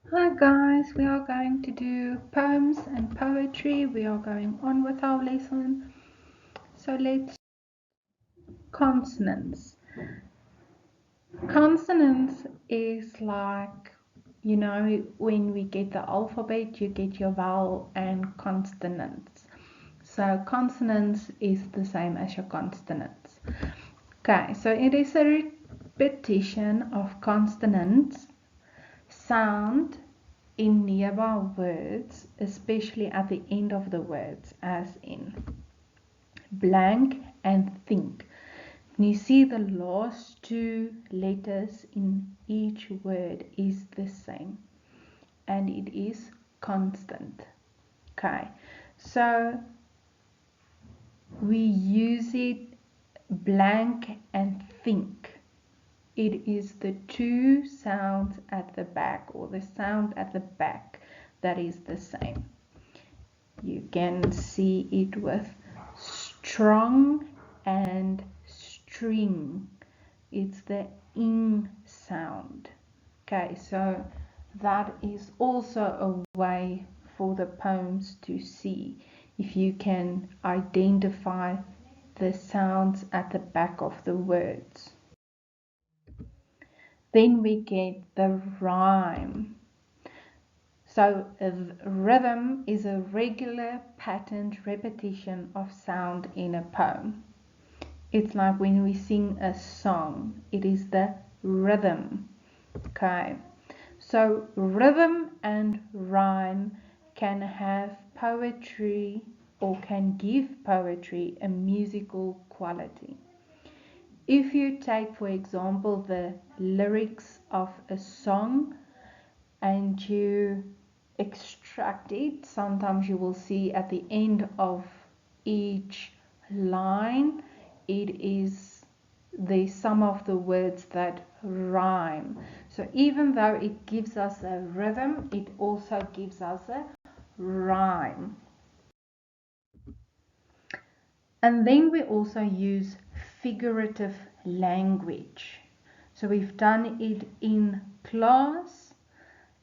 Hi guys, we are going to do poems and poetry. We are going on with our lesson. So let's consonants. Consonants is like, when we get the alphabet, you get your vowel and consonants. So consonants is the same as your consonants. Okay, so it is a repetition of consonants sound in nearby words, especially at the end of the words, as in blank and think. You see the last two letters in each word is the same and it is constant. Okay, so we use it blank and think. It is the two sounds at the back or the sound at the back that is the same. You can see it with strong and string. It's the ing sound. Okay, so that is also a way for the poems to see if you can identify the sounds at the back of the words. Then we get the rhyme. So a rhythm is a regular patterned repetition of sound in a poem. It's like when we sing a song, it is the rhythm. Okay, so rhythm and rhyme can have poetry or can give poetry a musical quality. If you take, for example, the lyrics of a song and you extract it, sometimes you will see at the end of each line it is the sum of the words that rhyme. So even though it gives us a rhythm, it also gives us a rhyme. And then we also use figurative language. So we've done it in class,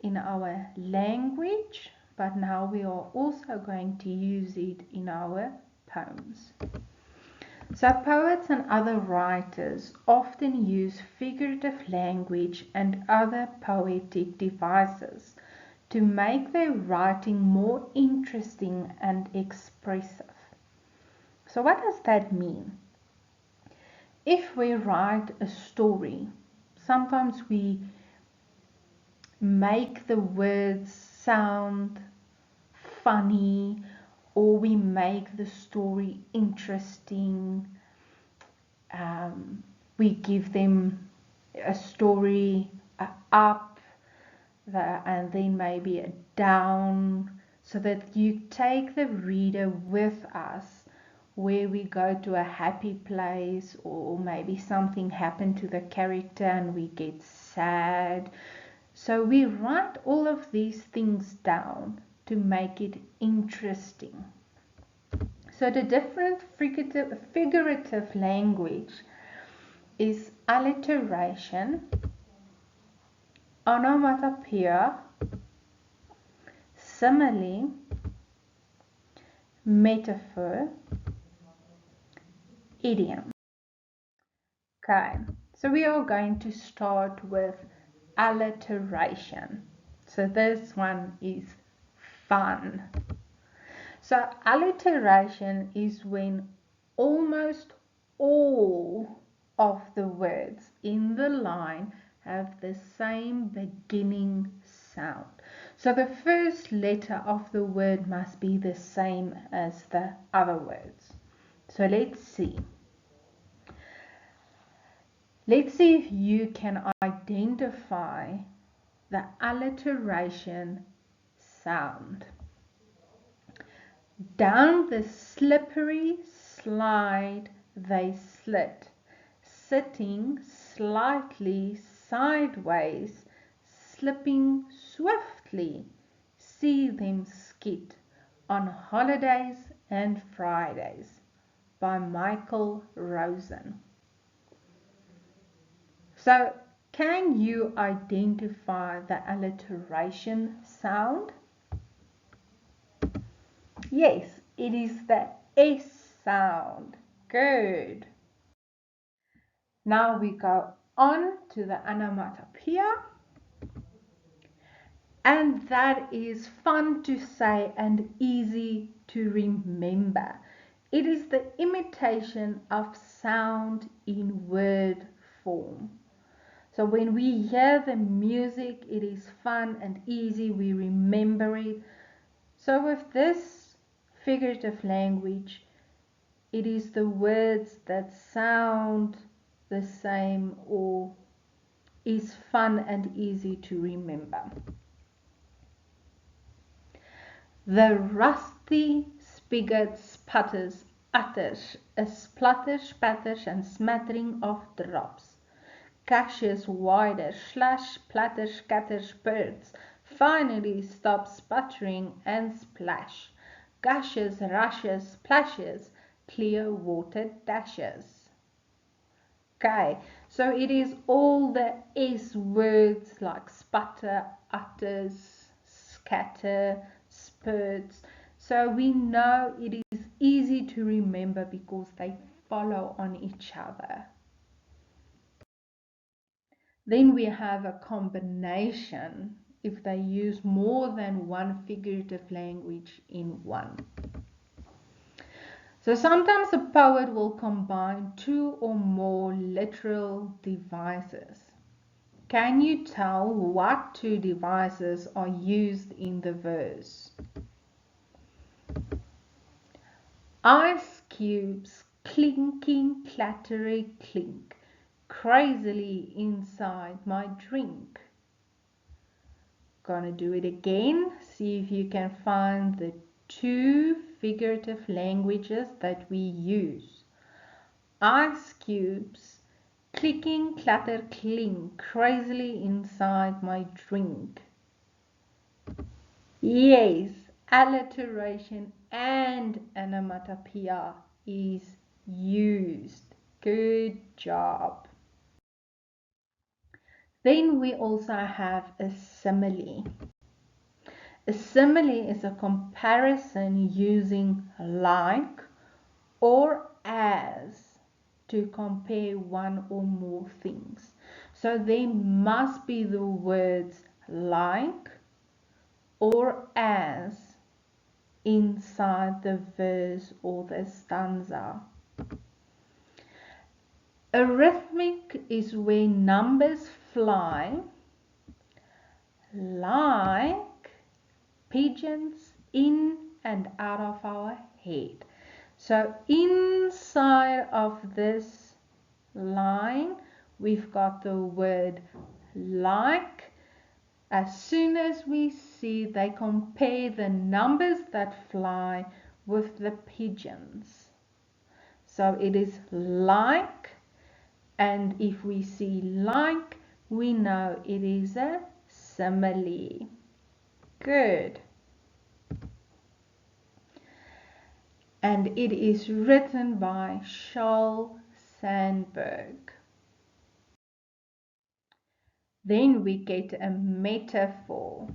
in our language, but now we are also going to use it in our poems. So poets and other writers often use figurative language and other poetic devices to make their writing more interesting and expressive. So what does that mean? If we write a story, sometimes we make the words sound funny or we make the story interesting. We give them a story, a up, and then maybe a down, so that you take the reader with us where we go to a happy place or maybe something happened to the character and we get sad. So we write all of these things down to make it interesting. So the different figurative language is alliteration, onomatopoeia, simile, metaphor, idiom. Okay, so we are going to start with alliteration. So this one is fun. So alliteration is when almost all of the words in the line have the same beginning sound. So the first letter of the word must be the same as the other words. So let's see. Let's see if you can identify the alliteration sound. Down the slippery slide they slid, sitting slightly sideways, slipping swiftly. See them skid on holidays and Fridays, by Michael Rosen. So Can you identify the alliteration sound? Yes, it is the S sound. Good. Now we go on to the onomatopoeia. And that is fun to say and easy to remember. It is the imitation of sound in word form. So when we hear the music, it is fun and easy, we remember it. So with this figurative language, it is the words that sound the same or is fun and easy to remember. The rusty spigot sputters, utters, a splutter, spatters, and smattering of drops. Gushes wider, slush, splatters, scatters, spurts. Finally stops sputtering and splash. Gushes, rushes, splashes, clear water dashes. Okay, so it is all the S words like sputter, utters, scatter, spurts. So we know it is easy to remember because they follow on each other. Then we have a combination if they use more than one figurative language in one. So sometimes a poet will combine two or more literal devices. Can you tell what two devices are used in the verse? Ice cubes clinking, clattery, clink, crazily inside my drink. Gonna do it again. See if you can find the two figurative languages that we use. Ice cubes clicking, clatter, clink, crazily inside my drink. Yes, alliteration and onomatopoeia is used. Good job. Then we also have a simile. A simile is a comparison using like or as to compare one or more things. So there must be the words like or as inside the verse or the stanza. A rhythmic is where numbers fly like pigeons in and out of our head. So inside of this line, we've got the word like. As soon as we see, they compare the numbers that fly with the pigeons. So it is like, and if we see like, we know it is a simile. Good. And it is written by Charles Sandburg. Then we get a metaphor.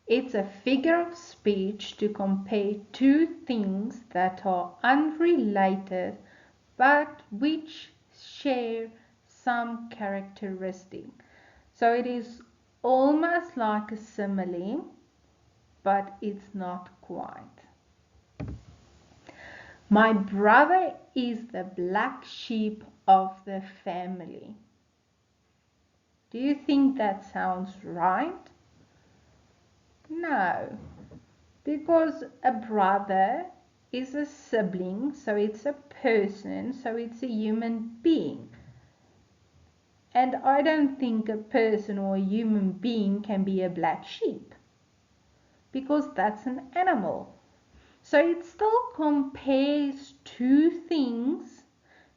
It's a figure of speech to compare two things that are unrelated but which share some characteristic. So it is almost like a simile, but it's not quite. My brother is the black sheep of the family. Do you think that sounds right? No, because a brother is a sibling, so it's a person, so it's a human being. And I don't think a person or a human being can be a black sheep, because that's an animal. So it still compares two things,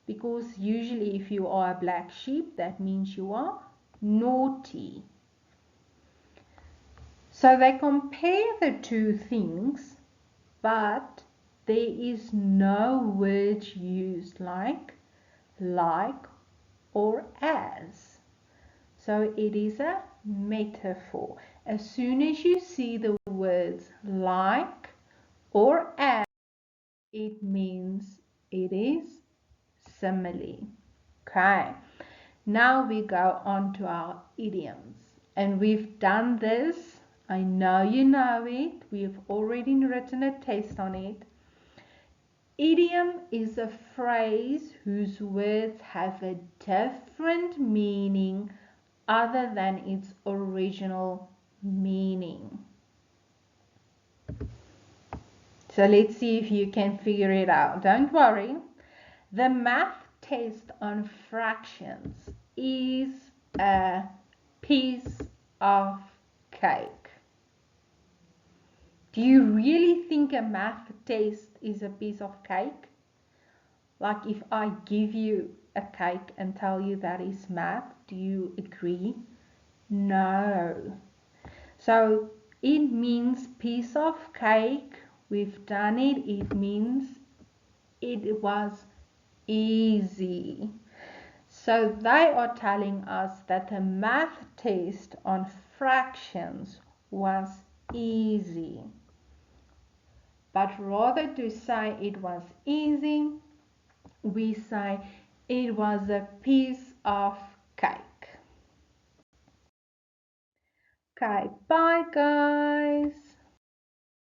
because usually if you are a black sheep, that means you are naughty. So they compare the two things, but there is no word used like or as. So it is a metaphor. As soon as you see the words like or as, it means it is simile. Okay, now we go on to our idioms. And we've done this. I know you know it. We've already written a test on it. Idiom is a phrase whose words have a different meaning other than its original meaning. So let's see if you can figure it out. Don't worry. The math test on fractions is a piece of cake. Do you really think a math test is a piece of cake? Like if I give you a cake and tell you that is math, do you agree? No. So it means piece of cake. We've done it. It means it was easy. So they are telling us that the math test on fractions was easy. But rather to say it was easy, we say it was a piece of cake. Okay, bye guys.